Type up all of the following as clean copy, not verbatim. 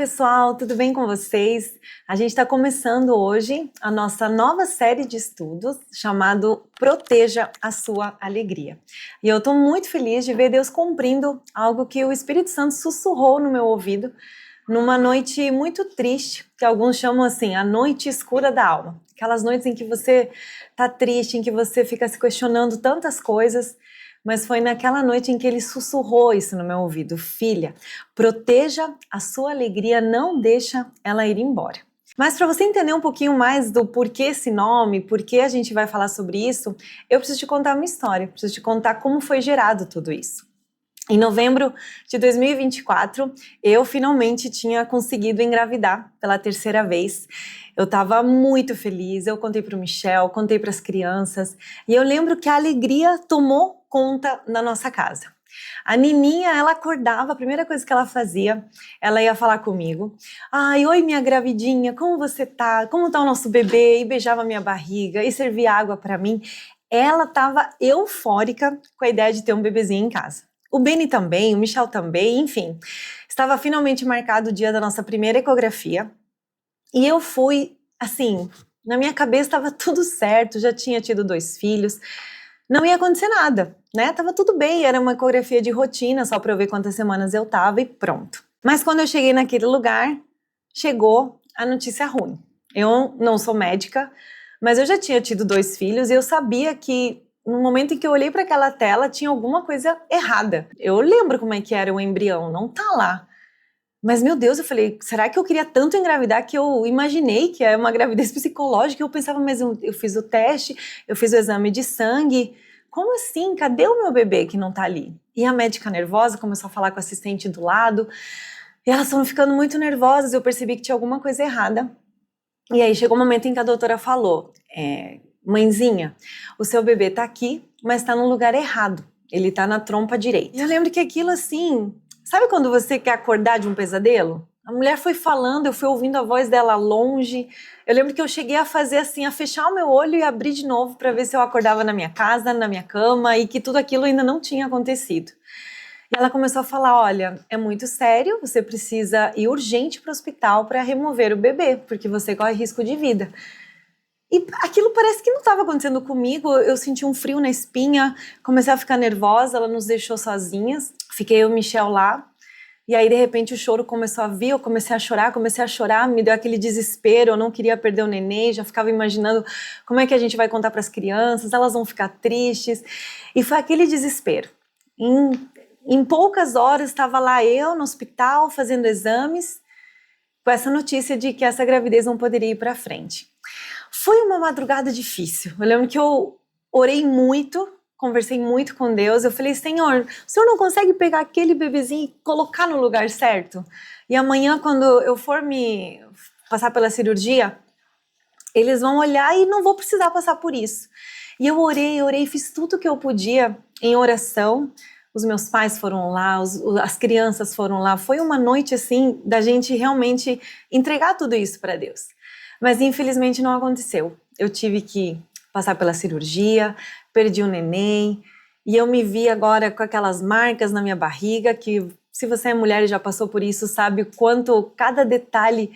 pessoal, tudo bem com vocês? A gente está começando hoje a nossa nova série de estudos chamado Proteja a Sua Alegria. E eu estou muito feliz de ver Deus cumprindo algo que o Espírito Santo sussurrou no meu ouvido numa noite muito triste, que alguns chamam assim, a noite escura da alma. Aquelas noites em que você está triste, em que você fica se questionando tantas coisas. Mas foi naquela noite em que ele sussurrou isso no meu ouvido: filha, proteja a sua alegria, não deixa ela ir embora. Mas para você entender um pouquinho mais do porquê esse nome, por que a gente vai falar sobre isso, eu preciso te contar uma história, preciso te contar como foi gerado tudo isso. Em novembro de 2024, eu finalmente tinha conseguido engravidar pela terceira vez. Eu estava muito feliz, eu contei para o Michel, contei para as crianças, e eu lembro que a alegria tomou conta da nossa casa. A Nininha, ela acordava, a primeira coisa que ela fazia, ela ia falar comigo. Ai, oi minha gravidinha, como você tá? Como tá o nosso bebê? E beijava minha barriga e servia água para mim. Ela estava eufórica com a ideia de ter um bebezinho em casa. O Beni também, o Michel também, enfim. Estava finalmente marcado o dia da nossa primeira ecografia. E eu fui, assim, na minha cabeça estava tudo certo, já tinha tido 2 filhos. Não ia acontecer nada, né? Tava tudo bem, era uma ecografia de rotina, só para eu ver quantas semanas eu tava e pronto. Mas quando eu cheguei naquele lugar, chegou a notícia ruim. Eu não sou médica, mas eu já tinha tido 2 filhos e eu sabia que no momento em que eu olhei para aquela tela tinha alguma coisa errada. Eu lembro como é que era o embrião, não tá lá. Mas, meu Deus, eu falei, será que eu queria tanto engravidar que eu imaginei que é uma gravidez psicológica? Eu pensava, mas eu fiz o teste, eu fiz o exame de sangue. Como assim? Cadê o meu bebê que não tá ali? E a médica nervosa começou a falar com a assistente do lado. E elas foram ficando muito nervosas, eu percebi que tinha alguma coisa errada. E aí chegou um momento em que a doutora falou, mãezinha, o seu bebê tá aqui, mas tá no lugar errado. Ele tá na trompa direita. E eu lembro que aquilo assim... Sabe quando você quer acordar de um pesadelo? A mulher foi falando, eu fui ouvindo a voz dela longe. Eu lembro que eu cheguei a fazer assim, a fechar o meu olho e abrir de novo para ver se eu acordava na minha casa, na minha cama, e que tudo aquilo ainda não tinha acontecido. E ela começou a falar, olha, é muito sério, você precisa ir urgente para o hospital para remover o bebê, porque você corre risco de vida. E aquilo parece que não estava acontecendo comigo, eu senti um frio na espinha, comecei a ficar nervosa, ela nos deixou sozinhas, fiquei eu e o Michel lá, e aí de repente o choro começou a vir, eu comecei a chorar, me deu aquele desespero, eu não queria perder o neném, já ficava imaginando como é que a gente vai contar para as crianças, elas vão ficar tristes, e foi aquele desespero. Em poucas horas estava lá eu no hospital fazendo exames, com essa notícia de que essa gravidez não poderia ir para frente. Foi uma madrugada difícil. Eu lembro que eu orei muito, conversei muito com Deus. Eu falei, Senhor, o Senhor não consegue pegar aquele bebezinho e colocar no lugar certo? E amanhã, quando eu for me passar pela cirurgia, eles vão olhar e não vou precisar passar por isso. E eu orei, fiz tudo o que eu podia em oração. Os meus pais foram lá, as crianças foram lá. Foi uma noite assim da gente realmente entregar tudo isso para Deus. Mas infelizmente não aconteceu. Eu tive que passar pela cirurgia, perdi o neném, e eu me vi agora com aquelas marcas na minha barriga, que se você é mulher e já passou por isso, sabe o quanto cada detalhe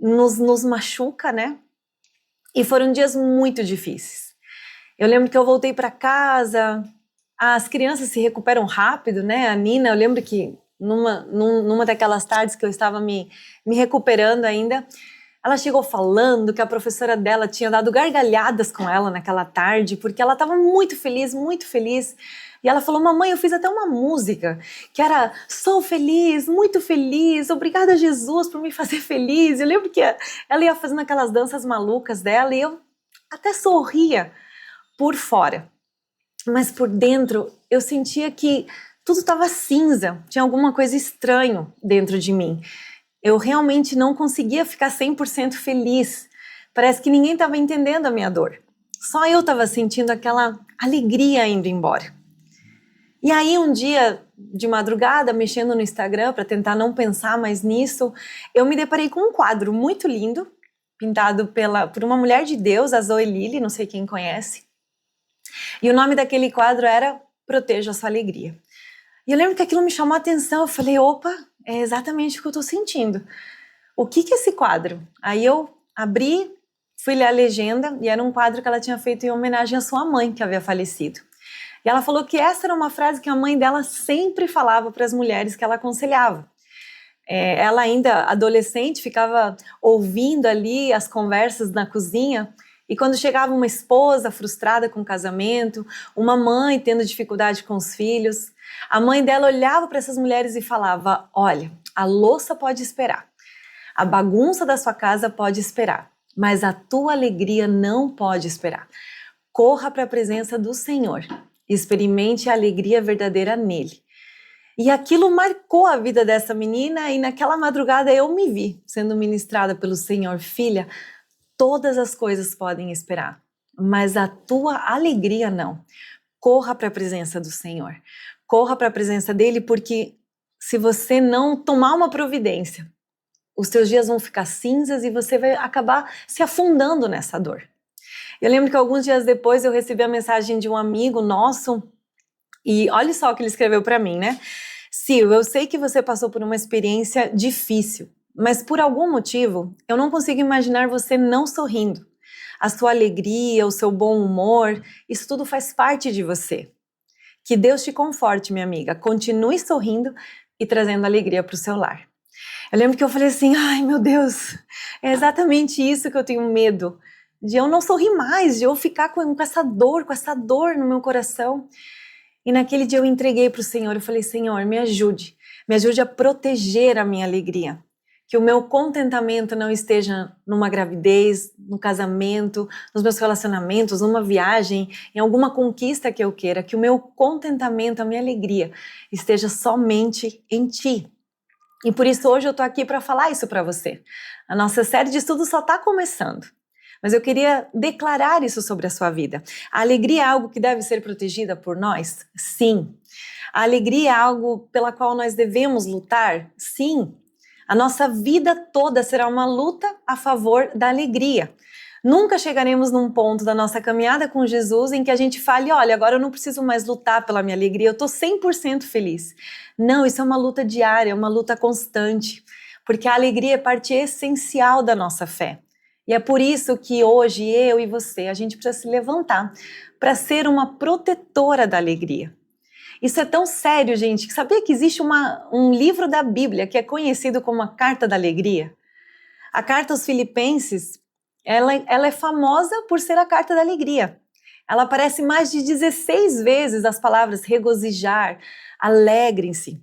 nos machuca, né? E foram dias muito difíceis. Eu lembro que eu voltei para casa, as crianças se recuperam rápido, né? A Nina, eu lembro que numa daquelas tardes que eu estava me recuperando ainda, ela chegou falando que a professora dela tinha dado gargalhadas com ela naquela tarde, porque ela estava muito feliz, muito feliz. E ela falou, mamãe, eu fiz até uma música, que era, sou feliz, muito feliz, obrigada Jesus por me fazer feliz. Eu lembro que ela ia fazendo aquelas danças malucas dela e eu até sorria por fora. Mas por dentro eu sentia que tudo estava cinza, tinha alguma coisa estranha dentro de mim. Eu realmente não conseguia ficar 100% feliz. Parece que ninguém estava entendendo a minha dor. Só eu estava sentindo aquela alegria indo embora. E aí um dia, de madrugada, mexendo no Instagram para tentar não pensar mais nisso, eu me deparei com um quadro muito lindo, pintado por uma mulher de Deus, a Zoe Lilly, não sei quem conhece. E o nome daquele quadro era Proteja a Sua Alegria. E eu lembro que aquilo me chamou a atenção, eu falei, opa, é exatamente o que eu estou sentindo. O que é esse quadro? Aí eu abri, fui ler a legenda e era um quadro que ela tinha feito em homenagem à sua mãe, que havia falecido. E ela falou que essa era uma frase que a mãe dela sempre falava para as mulheres que ela aconselhava. Ela ainda adolescente ficava ouvindo ali as conversas na cozinha e quando chegava uma esposa frustrada com o casamento, uma mãe tendo dificuldade com os filhos, a mãe dela olhava para essas mulheres e falava: olha, a louça pode esperar, a bagunça da sua casa pode esperar, mas a tua alegria não pode esperar. Corra para a presença do Senhor, experimente a alegria verdadeira nele. E aquilo marcou a vida dessa menina e naquela madrugada eu me vi sendo ministrada pelo Senhor. Filha, todas as coisas podem esperar, mas a tua alegria não. Corra para a presença do Senhor. Corra para a presença dele, porque se você não tomar uma providência, os seus dias vão ficar cinzas e você vai acabar se afundando nessa dor. Eu lembro que alguns dias depois eu recebi a mensagem de um amigo nosso e olha só o que ele escreveu para mim, né? Sil, eu sei que você passou por uma experiência difícil, mas por algum motivo eu não consigo imaginar você não sorrindo. A sua alegria, o seu bom humor, isso tudo faz parte de você. Que Deus te conforte, minha amiga. Continue sorrindo e trazendo alegria para o seu lar. Eu lembro que eu falei assim, ai meu Deus, é exatamente isso que eu tenho medo. De eu não sorrir mais, de eu ficar com essa dor no meu coração. E naquele dia eu entreguei para o Senhor, eu falei, Senhor, me ajude a proteger a minha alegria. Que o meu contentamento não esteja numa gravidez, no casamento, nos meus relacionamentos, numa viagem, em alguma conquista que eu queira. Que o meu contentamento, a minha alegria esteja somente em Ti. E por isso hoje eu estou aqui para falar isso para você. A nossa série de estudos só está começando. Mas eu queria declarar isso sobre a sua vida. A alegria é algo que deve ser protegida por nós? Sim. A alegria é algo pela qual nós devemos lutar? Sim. A nossa vida toda será uma luta a favor da alegria. Nunca chegaremos num ponto da nossa caminhada com Jesus em que a gente fale, olha, agora eu não preciso mais lutar pela minha alegria, eu estou 100% feliz. Não, isso é uma luta diária, é uma luta constante, porque a alegria é parte essencial da nossa fé. E é por isso que hoje eu e você, a gente precisa se levantar para ser uma protetora da alegria. Isso é tão sério, gente, que sabia que existe um livro da Bíblia que é conhecido como a Carta da Alegria? A Carta aos Filipenses, ela é famosa por ser a Carta da Alegria. Ela aparece mais de 16 vezes as palavras regozijar, alegrem-se.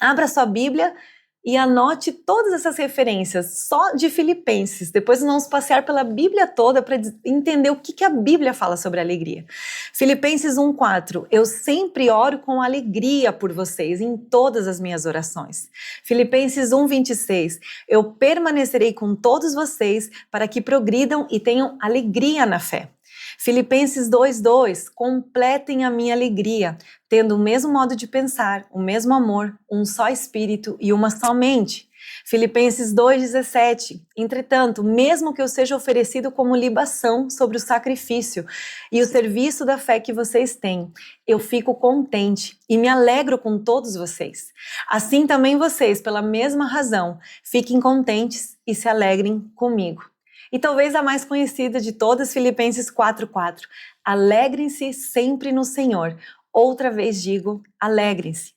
Abra sua Bíblia e anote todas essas referências só de Filipenses. Depois nós vamos passear pela Bíblia toda para entender o que a Bíblia fala sobre alegria. Filipenses 1:4, eu sempre oro com alegria por vocês em todas as minhas orações. Filipenses 1:26, eu permanecerei com todos vocês para que progridam e tenham alegria na fé. Filipenses 2:2, completem a minha alegria, tendo o mesmo modo de pensar, o mesmo amor, um só espírito e uma só mente. Filipenses 2:17, entretanto, mesmo que eu seja oferecido como libação sobre o sacrifício e o serviço da fé que vocês têm, eu fico contente e me alegro com todos vocês. Assim também vocês, pela mesma razão, fiquem contentes e se alegrem comigo. E talvez a mais conhecida de todas, Filipenses 4:4. Alegrem-se sempre no Senhor. Outra vez digo, alegrem-se.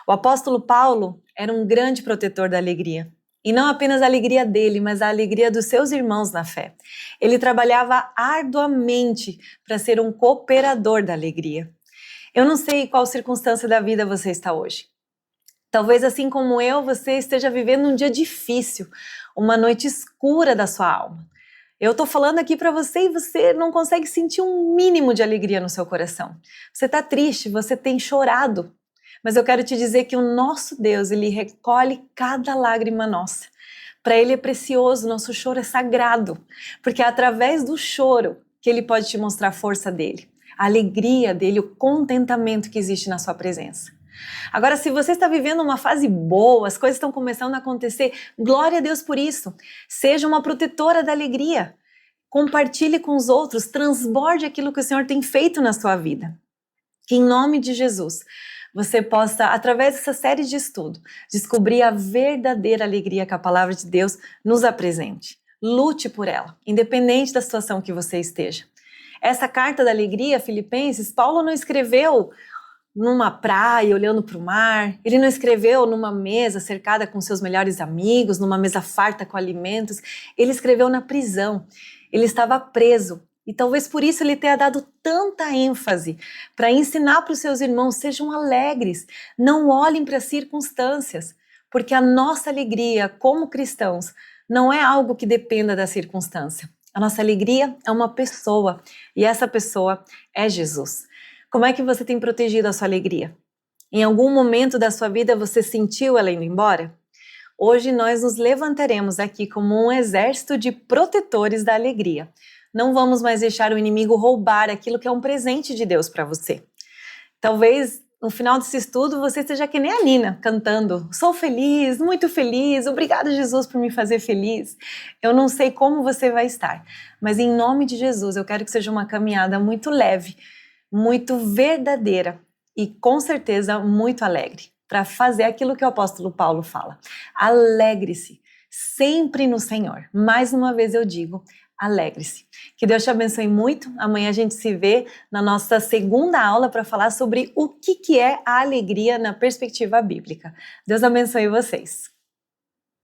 O apóstolo Paulo era um grande protetor da alegria. E não apenas a alegria dele, mas a alegria dos seus irmãos na fé. Ele trabalhava arduamente para ser um cooperador da alegria. Eu não sei qual circunstância da vida você está hoje. Talvez assim como eu, você esteja vivendo um dia difícil, uma noite escura da sua alma. Eu estou falando aqui para você e você não consegue sentir um mínimo de alegria no seu coração. Você está triste, você tem chorado. Mas eu quero te dizer que o nosso Deus, Ele recolhe cada lágrima nossa. Para Ele é precioso, nosso choro é sagrado. Porque é através do choro que Ele pode te mostrar a força dEle, a alegria dEle, o contentamento que existe na sua presença. Agora, se você está vivendo uma fase boa, as coisas estão começando a acontecer, glória a Deus por isso. Seja uma protetora da alegria. Compartilhe com os outros, transborde aquilo que o Senhor tem feito na sua vida. Que em nome de Jesus, você possa, através dessa série de estudo, descobrir a verdadeira alegria que a palavra de Deus nos apresente. Lute por ela, independente da situação que você esteja. Essa carta da alegria, Filipenses, Paulo não escreveu numa praia, olhando para o mar. Ele não escreveu numa mesa cercada com seus melhores amigos, numa mesa farta com alimentos. Ele escreveu na prisão. Ele estava preso. E talvez por isso ele tenha dado tanta ênfase para ensinar para os seus irmãos: sejam alegres, não olhem para as circunstâncias, porque a nossa alegria como cristãos não é algo que dependa da circunstância. A nossa alegria é uma pessoa, e essa pessoa é Jesus. Como é que você tem protegido a sua alegria? Em algum momento da sua vida você sentiu ela indo embora? Hoje nós nos levantaremos aqui como um exército de protetores da alegria. Não vamos mais deixar o inimigo roubar aquilo que é um presente de Deus para você. Talvez no final desse estudo você seja que nem a Nina, cantando: sou feliz, muito feliz, obrigado Jesus por me fazer feliz. Eu não sei como você vai estar, mas em nome de Jesus eu quero que seja uma caminhada muito leve, muito verdadeira e com certeza muito alegre, para fazer aquilo que o apóstolo Paulo fala. Alegre-se sempre no Senhor. Mais uma vez eu digo, alegre-se. Que Deus te abençoe muito. Amanhã a gente se vê na nossa segunda aula para falar sobre o que é a alegria na perspectiva bíblica. Deus abençoe vocês.